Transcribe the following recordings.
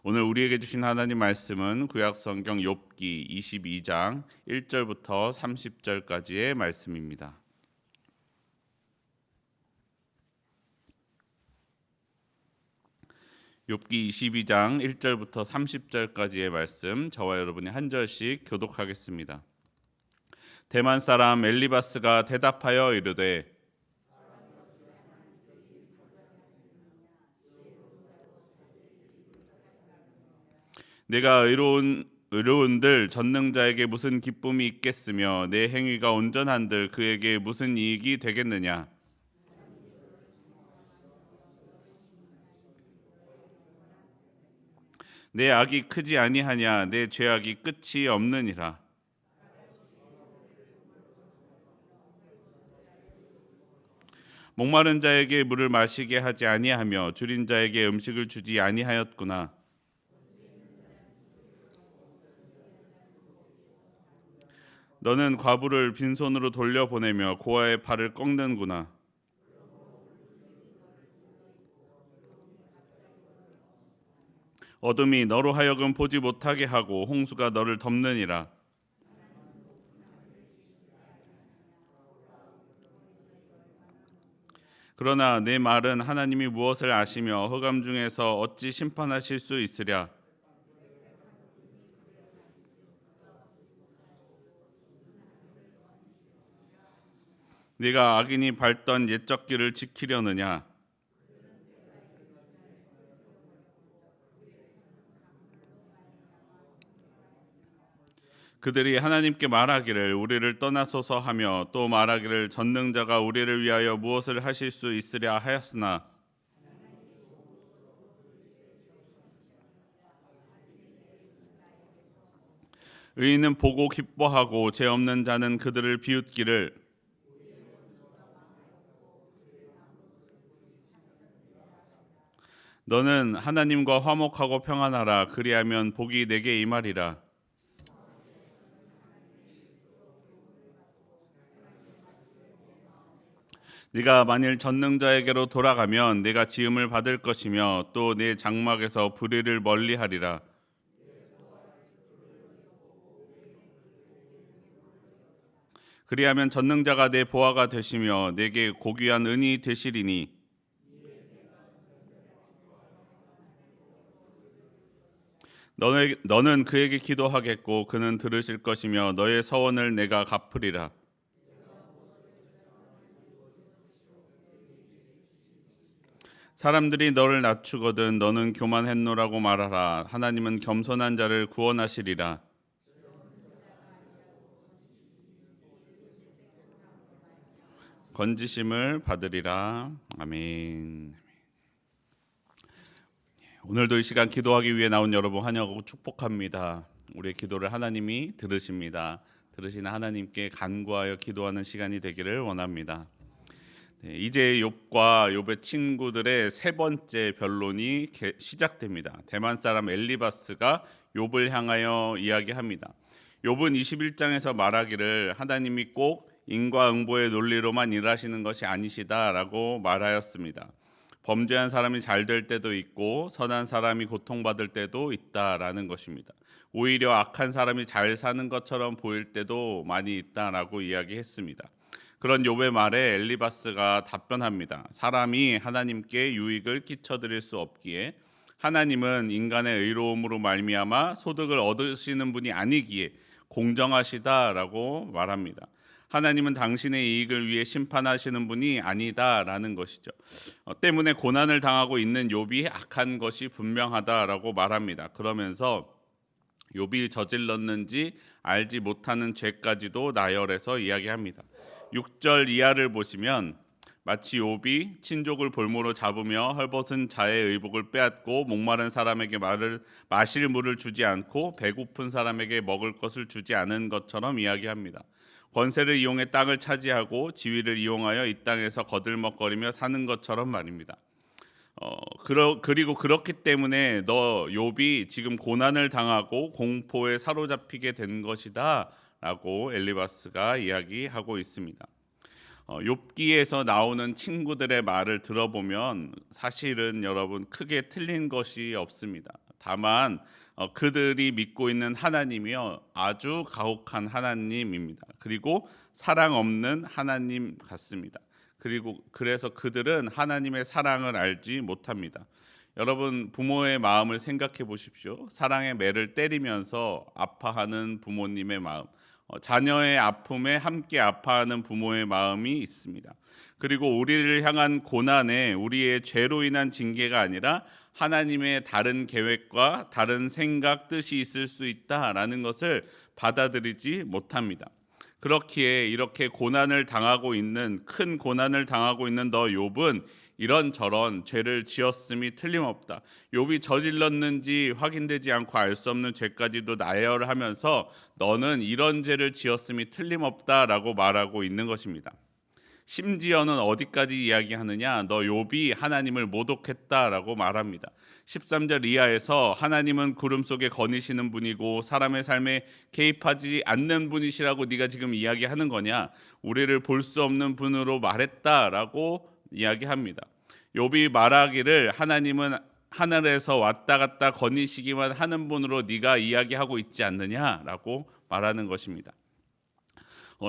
오늘 우리에게 주신 하나님 말씀은 구약성경 욥기 22장 1절부터 30절까지의 말씀입니다. 욥기 22장 1절부터 30절까지의 말씀, 저와 여러분이 한 절씩 교독하겠습니다. 대만 사람 엘리바스가 대답하여 이르되 내가 의로운들 전능자에게 무슨 기쁨이 있겠으며 내 행위가 온전한들 그에게 무슨 이익이 되겠느냐. 내 악이 크지 아니하냐. 내 죄악이 끝이 없느니라. 목마른 자에게 물을 마시게 하지 아니하며 줄인 자에게 음식을 주지 아니하였구나. 너는 과부를 빈손으로 돌려보내며 고아의 팔을 꺾는구나. 어둠이 너로 하여금 보지 못하게 하고 홍수가 너를 덮느니라. 그러나 내 말은 하나님이 무엇을 아시며 흑암 중에서 어찌 심판하실 수 있으랴. 네가 악인이 밟던 옛적 길을 지키려느냐. 그들이 하나님께 말하기를 우리를 떠나소서 하며 또 말하기를 전능자가 우리를 위하여 무엇을 하실 수 있으랴 하였으나 의인은 보고 기뻐하고 죄 없는 자는 그들을 비웃기를 너는 하나님과 화목하고 평안하라. 그리하면 복이 내게 임하리라. 네가 만일 전능자에게로 돌아가면 네가 지음을 받을 것이며 또 네 장막에서 불의를 멀리하리라. 그리하면 전능자가 내 보화가 되시며 내게 고귀한 은이 되시리니 너는 그에게 기도하겠고 그는 들으실 것이며 너의 서원을 내가 갚으리라. 사람들이 너를 낮추거든 너는 교만했노라고 말하라. 하나님은 겸손한 자를 구원하시리라. 건지심을 받으리라. 아멘. 오늘도 이 시간 기도하기 위해 나온 여러분 환영하고 축복합니다. 우리의 기도를 하나님이 들으십니다. 들으시는 하나님께 간구하여 기도하는 시간이 되기를 원합니다. 이제 욥과 욥의 친구들의 세 번째 변론이 시작됩니다. 대만 사람 엘리바스가 욥을 향하여 이야기합니다. 욥은 21장에서 말하기를 하나님이 꼭 인과응보의 논리로만 일하시는 것이 아니시다라고 말하였습니다. 범죄한 사람이 잘 될 때도 있고 선한 사람이 고통받을 때도 있다라는 것입니다. 오히려 악한 사람이 잘 사는 것처럼 보일 때도 많이 있다라고 이야기했습니다. 그런 욥의 말에 엘리바스가 답변합니다. 사람이 하나님께 유익을 끼쳐드릴 수 없기에 하나님은 인간의 의로움으로 말미암아 소득을 얻으시는 분이 아니기에 공정하시다라고 말합니다. 하나님은 당신의 이익을 위해 심판하시는 분이 아니다라는 것이죠. 때문에 고난을 당하고 있는 욥이 악한 것이 분명하다라고 말합니다. 그러면서 욥이 저질렀는지 알지 못하는 죄까지도 나열해서 이야기합니다. 6절 이하를 보시면 마치 욥이 친족을 볼모로 잡으며 헐벗은 자의 의복을 빼앗고 목마른 사람에게 마실 물을 주지 않고 배고픈 사람에게 먹을 것을 주지 않은 것처럼 이야기합니다. 권세를 이용해 땅을 차지하고 지위를 이용하여 이 땅에서 거들먹거리며 사는 것처럼 말입니다. 그리고 그렇기 때문에 너 욥이 지금 고난을 당하고 공포에 사로잡히게 된 것이다 라고 엘리바스가 이야기하고 있습니다. 욥기에서 나오는 친구들의 말을 들어보면 사실은 여러분 크게 틀린 것이 없습니다. 다만 그들이 믿고 있는 하나님이요 아주 가혹한 하나님입니다. 그리고 사랑 없는 하나님 같습니다. 그리고 그래서 그들은 하나님의 사랑을 알지 못합니다. 여러분 부모의 마음을 생각해 보십시오. 사랑의 매를 때리면서 아파하는 부모님의 마음, 자녀의 아픔에 함께 아파하는 부모의 마음이 있습니다. 그리고 우리를 향한 고난에 우리의 죄로 인한 징계가 아니라 하나님의 다른 계획과 다른 생각, 뜻이 있을 수 있다라는 것을 받아들이지 못합니다. 그렇기에 이렇게 고난을 당하고 있는, 큰 고난을 당하고 있는 너 욥은 이런저런 죄를 지었음이 틀림없다. 욥이 저질렀는지 확인되지 않고 알 수 없는 죄까지도 나열하면서 너는 이런 죄를 지었음이 틀림없다라고 말하고 있는 것입니다. 심지어는 어디까지 이야기하느냐? 너 욥이 하나님을 모독했다라고 말합니다. 13절 이하에서 하나님은 구름 속에 거니시는 분이고 사람의 삶에 개입하지 않는 분이시라고 네가 지금 이야기하는 거냐? 우리를 볼 수 없는 분으로 말했다라고 이야기합니다. 욥이 말하기를 하나님은 하늘에서 왔다 갔다 거니시기만 하는 분으로 네가 이야기하고 있지 않느냐라고 말하는 것입니다.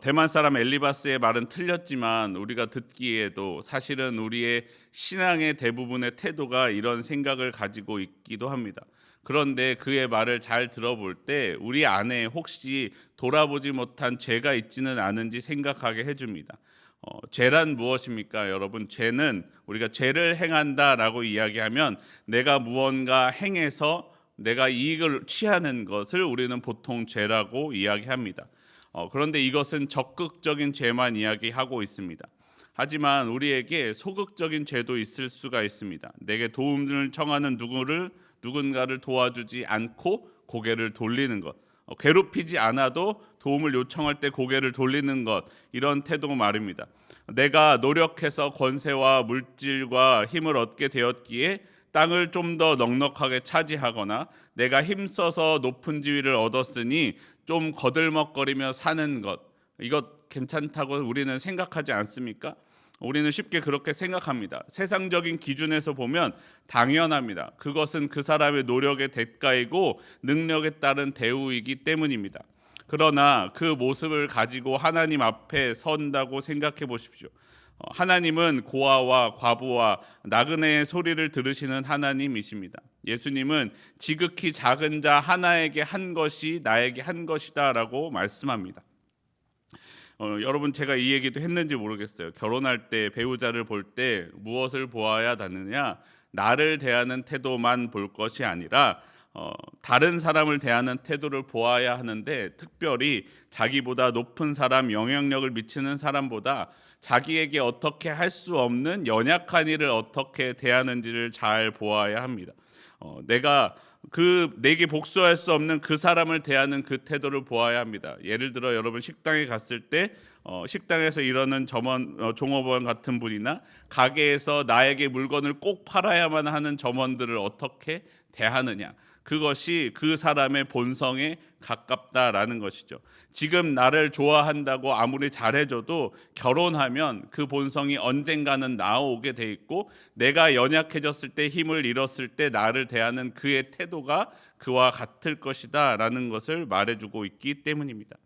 대만 사람 엘리바스의 말은 틀렸지만 우리가 듣기에도 사실은 우리의 신앙의 대부분의 태도가 이런 생각을 가지고 있기도 합니다. 그런데 그의 말을 잘 들어볼 때 우리 안에 혹시 돌아보지 못한 죄가 있지는 않은지 생각하게 해줍니다. 죄란 무엇입니까? 여러분, 죄는 우리가 죄를 행한다라고 이야기하면 내가 무언가 행해서 내가 이익을 취하는 것을 우리는 보통 죄라고 이야기합니다. 그런데 이것은 적극적인 죄만 이야기하고 있습니다. 하지만 우리에게 소극적인 죄도 있을 수가 있습니다. 내게 도움을 청하는 누군가를 도와주지 않고 고개를 돌리는 것, 괴롭히지 않아도 도움을 요청할 때 고개를 돌리는 것, 이런 태도 말입니다. 내가 노력해서 권세와 물질과 힘을 얻게 되었기에 땅을 좀 더 넉넉하게 차지하거나 내가 힘써서 높은 지위를 얻었으니 좀 거들먹거리며 사는 것, 이것 괜찮다고 우리는 생각하지 않습니까? 우리는 쉽게 그렇게 생각합니다. 세상적인 기준에서 보면 당연합니다. 그것은 그 사람의 노력의 대가이고 능력에 따른 대우이기 때문입니다. 그러나 그 모습을 가지고 하나님 앞에 선다고 생각해 보십시오. 하나님은 고아와 과부와 나그네의 소리를 들으시는 하나님이십니다. 예수님은 지극히 작은 자 하나에게 한 것이 나에게 한 것이다 라고 말씀합니다. 여러분, 제가 이 얘기도 했는지 모르겠어요. 결혼할 때 배우자를 볼 때 무엇을 보아야 하느냐? 나를 대하는 태도만 볼 것이 아니라 다른 사람을 대하는 태도를 보아야 하는데, 특별히 자기보다 높은 사람, 영향력을 미치는 사람보다 자기에게 어떻게 할 수 없는 연약한 일을 어떻게 대하는지를 잘 보아야 합니다. 내게 복수할 수 없는 그 사람을 대하는 그 태도를 보아야 합니다. 예를 들어 여러분 식당에 갔을 때 식당에서 일하는 종업원 같은 분이나 가게에서 나에게 물건을 꼭 팔아야만 하는 점원들을 어떻게 대하느냐, 그것이 그 사람의 본성에 가깝다라는 것이죠. 지금 나를 좋아한다고 아무리 잘해줘도 결혼하면 그 본성이 언젠가는 나오게 돼 있고, 내가 연약해졌을 때, 힘을 잃었을 때 나를 대하는 그의 태도가 그와 같을 것이다 라는 것을 말해주고 있기 때문입니다.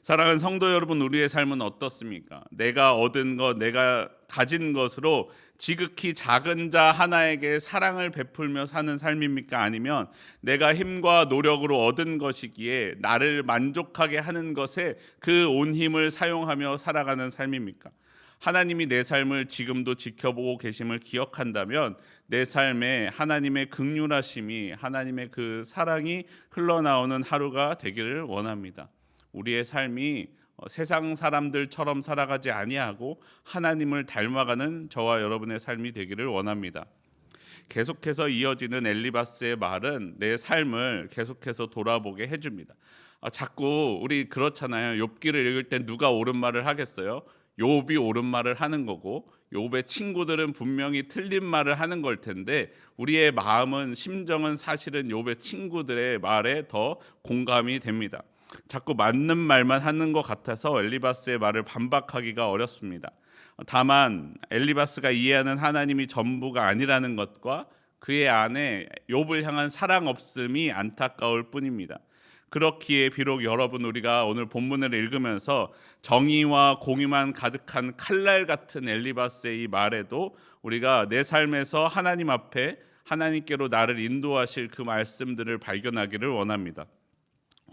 사랑하는 성도 여러분, 우리의 삶은 어떻습니까? 내가 얻은 것, 내가 가진 것으로 지극히 작은 자 하나에게 사랑을 베풀며 사는 삶입니까? 아니면 내가 힘과 노력으로 얻은 것이기에 나를 만족하게 하는 것에 그 온 힘을 사용하며 살아가는 삶입니까? 하나님이 내 삶을 지금도 지켜보고 계심을 기억한다면 내 삶에 하나님의 긍휼하심이, 하나님의 그 사랑이 흘러나오는 하루가 되기를 원합니다. 우리의 삶이 세상 사람들처럼 살아가지 아니하고 하나님을 닮아가는 저와 여러분의 삶이 되기를 원합니다. 계속해서 이어지는 엘리바스의 말은 내 삶을 계속해서 돌아보게 해줍니다. 자꾸 우리 그렇잖아요. 욥기를 읽을 때 누가 옳은 말을 하겠어요? 욥이 옳은 말을 하는 거고 욥의 친구들은 분명히 틀린 말을 하는 걸 텐데, 우리의 마음은, 심정은 사실은 욥의 친구들의 말에 더 공감이 됩니다. 자꾸 맞는 말만 하는 것 같아서 엘리바스의 말을 반박하기가 어렵습니다. 다만 엘리바스가 이해하는 하나님이 전부가 아니라는 것과 그의 안에 욥을 향한 사랑 없음이 안타까울 뿐입니다. 그렇기에 비록 여러분 우리가 오늘 본문을 읽으면서 정의와 공의만 가득한 칼날 같은 엘리바스의 이 말에도 우리가 내 삶에서 하나님 앞에 하나님께로 나를 인도하실 그 말씀들을 발견하기를 원합니다.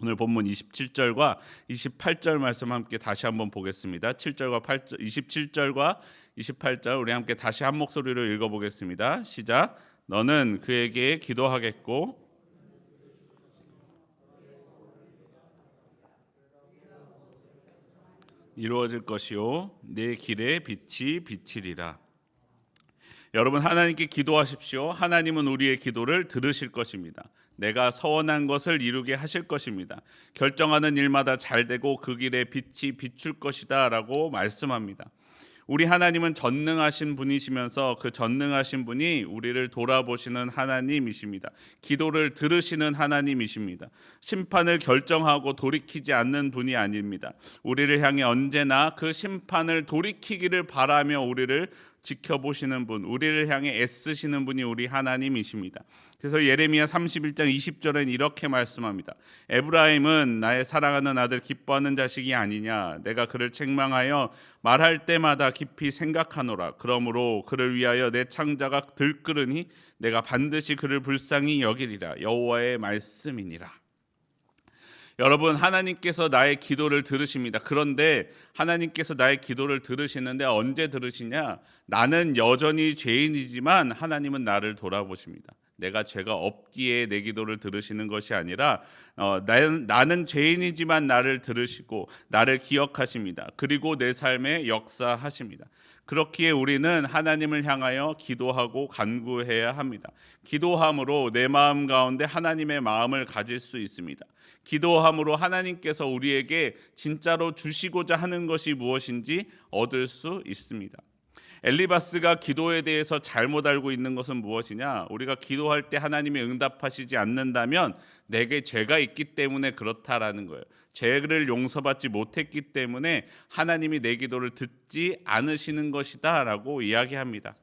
오늘 본문 27절과 28절 말씀 함께 다시 한번 보겠습니다. 7절과 8절, 27절과 28절 우리 함께 다시 한 목소리로 읽어보겠습니다. 시작. 너는 그에게 기도하겠고 이루어질 것이요 내 길에 빛이 비치리라. 여러분 하나님께 기도하십시오. 하나님은 우리의 기도를 들으실 것입니다. 내가 서원한 것을 이루게 하실 것입니다. 결정하는 일마다 잘 되고 그 길에 빛이 비출 것이다 라고 말씀합니다. 우리 하나님은 전능하신 분이시면서 그 전능하신 분이 우리를 돌아보시는 하나님이십니다. 기도를 들으시는 하나님이십니다. 심판을 결정하고 돌이키지 않는 분이 아닙니다. 우리를 향해 언제나 그 심판을 돌이키기를 바라며 우리를 지켜보시는 분, 우리를 향해 애쓰시는 분이 우리 하나님이십니다. 그래서 예레미야 31장 20절엔 이렇게 말씀합니다. 에브라임은 나의 사랑하는 아들 기뻐하는 자식이 아니냐. 내가 그를 책망하여 말할 때마다 깊이 생각하노라. 그러므로 그를 위하여 내 창자가 들끓으니 내가 반드시 그를 불쌍히 여기리라. 여호와의 말씀이니라. 여러분 하나님께서 나의 기도를 들으십니다. 그런데 하나님께서 나의 기도를 들으시는데 언제 들으시냐? 나는 여전히 죄인이지만 하나님은 나를 돌아보십니다. 내가 죄가 없기에 내 기도를 들으시는 것이 아니라 나는 죄인이지만 나를 들으시고 나를 기억하십니다. 그리고 내 삶에 역사하십니다. 그렇기에 우리는 하나님을 향하여 기도하고 간구해야 합니다. 기도함으로 내 마음 가운데 하나님의 마음을 가질 수 있습니다. 기도함으로 하나님께서 우리에게 진짜로 주시고자 하는 것이 무엇인지 얻을 수 있습니다. 엘리바스가 기도에 대해서 잘못 알고 있는 것은 무엇이냐? 우리가 기도할 때 하나님이 응답하시지 않는다면 내게 죄가 있기 때문에 그렇다라는 거예요. 죄를 용서받지 못했기 때문에 하나님이 내 기도를 듣지 않으시는 것이다 라고 이야기합니다.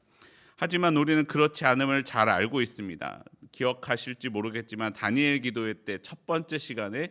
하지만 우리는 그렇지 않음을 잘 알고 있습니다. 기억하실지 모르겠지만 다니엘 기도회 때 첫 번째 시간에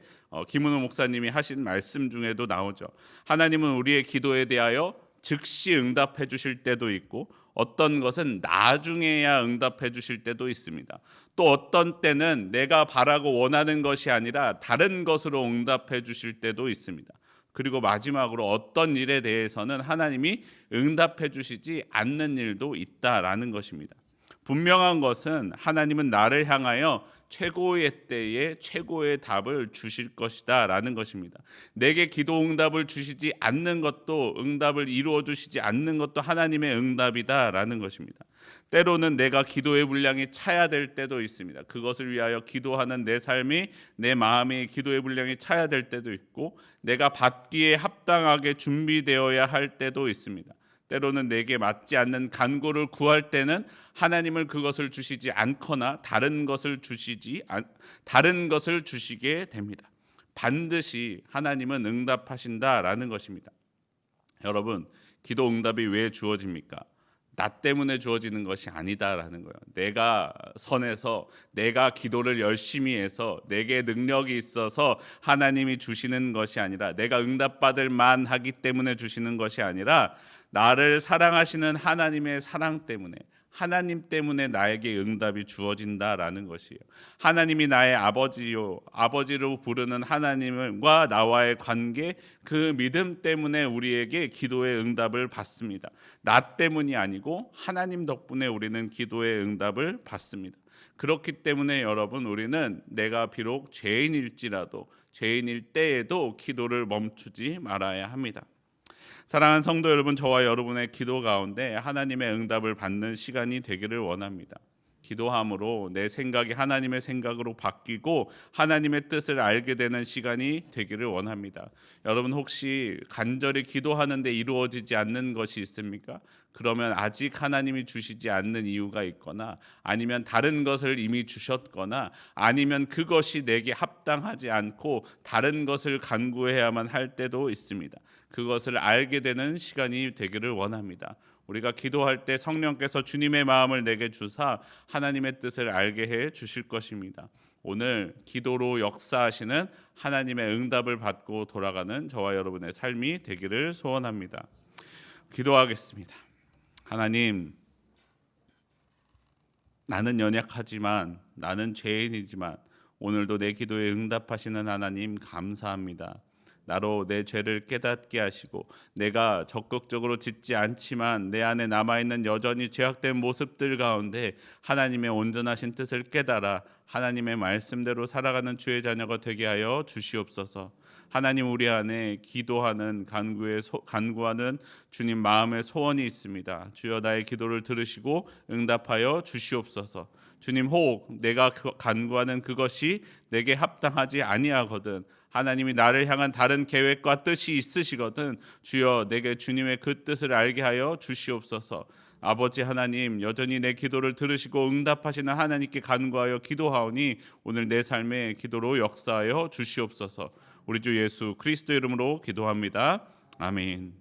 김은호 목사님이 하신 말씀 중에도 나오죠. 하나님은 우리의 기도에 대하여 즉시 응답해 주실 때도 있고 어떤 것은 나중에야 응답해 주실 때도 있습니다. 또 어떤 때는 내가 바라고 원하는 것이 아니라 다른 것으로 응답해 주실 때도 있습니다. 그리고 마지막으로 어떤 일에 대해서는 하나님이 응답해 주시지 않는 일도 있다라는 것입니다. 분명한 것은 하나님은 나를 향하여 최고의 때에 최고의 답을 주실 것이다 라는 것입니다. 내게 기도 응답을 주시지 않는 것도, 응답을 이루어 주시지 않는 것도 하나님의 응답이다 라는 것입니다. 때로는 내가 기도의 분량이 차야 될 때도 있습니다. 그것을 위하여 기도하는 내 삶이, 내 마음이 기도의 분량이 차야 될 때도 있고 내가 받기에 합당하게 준비되어야 할 때도 있습니다. 때로는 내게 맞지 않는 간구를 구할 때는 하나님을 그것을 주시지 않거나 다른 것을 주시게 됩니다. 반드시 하나님은 응답하신다라는 것입니다. 여러분, 기도 응답이 왜 주어집니까? 나 때문에 주어지는 것이 아니다라는 거예요. 내가 선해서, 내가 기도를 열심히 해서, 내게 능력이 있어서 하나님이 주시는 것이 아니라, 내가 응답받을 만하기 때문에 주시는 것이 아니라 나를 사랑하시는 하나님의 사랑 때문에, 하나님 때문에 나에게 응답이 주어진다라는 것이에요. 하나님이 나의 아버지요, 아버지로 부르는 하나님과 나와의 관계, 그 믿음 때문에 우리에게 기도의 응답을 받습니다. 나 때문이 아니고 하나님 덕분에 우리는 기도의 응답을 받습니다. 그렇기 때문에 여러분, 우리는 내가 비록 죄인일지라도, 죄인일 때에도 기도를 멈추지 말아야 합니다. 사랑하는 성도 여러분, 저와 여러분의 기도 가운데 하나님의 응답을 받는 시간이 되기를 원합니다. 기도함으로 내 생각이 하나님의 생각으로 바뀌고 하나님의 뜻을 알게 되는 시간이 되기를 원합니다. 여러분 혹시 간절히 기도하는데 이루어지지 않는 것이 있습니까? 그러면 아직 하나님이 주시지 않는 이유가 있거나 아니면 다른 것을 이미 주셨거나 아니면 그것이 내게 합당하지 않고 다른 것을 간구해야만 할 때도 있습니다. 그것을 알게 되는 시간이 되기를 원합니다. 우리가 기도할 때 성령께서 주님의 마음을 내게 주사 하나님의 뜻을 알게 해 주실 것입니다. 오늘 기도로 역사하시는 하나님의 응답을 받고 돌아가는 저와 여러분의 삶이 되기를 소원합니다. 기도하겠습니다. 하나님, 나는 연약하지만, 나는 죄인이지만 오늘도 내 기도에 응답하시는 하나님 감사합니다. 나로 내 죄를 깨닫게 하시고 내가 적극적으로 짓지 않지만 내 안에 남아있는 여전히 죄악된 모습들 가운데 하나님의 온전하신 뜻을 깨달아 하나님의 말씀대로 살아가는 주의 자녀가 되게 하여 주시옵소서. 하나님, 우리 안에 기도하는 간구하는 주님 마음의 소원이 있습니다. 주여, 나의 기도를 들으시고 응답하여 주시옵소서. 주님, 혹 내가 간구하는 그것이 내게 합당하지 아니하거든 하나님이 나를 향한 다른 계획과 뜻이 있으시거든 주여, 내게 주님의 그 뜻을 알게 하여 주시옵소서. 아버지 하나님, 여전히 내 기도를 들으시고 응답하시는 하나님께 간구하여 기도하오니 오늘 내 삶의 기도로 역사하여 주시옵소서. 우리 주 예수 그리스도 이름으로 기도합니다. 아멘.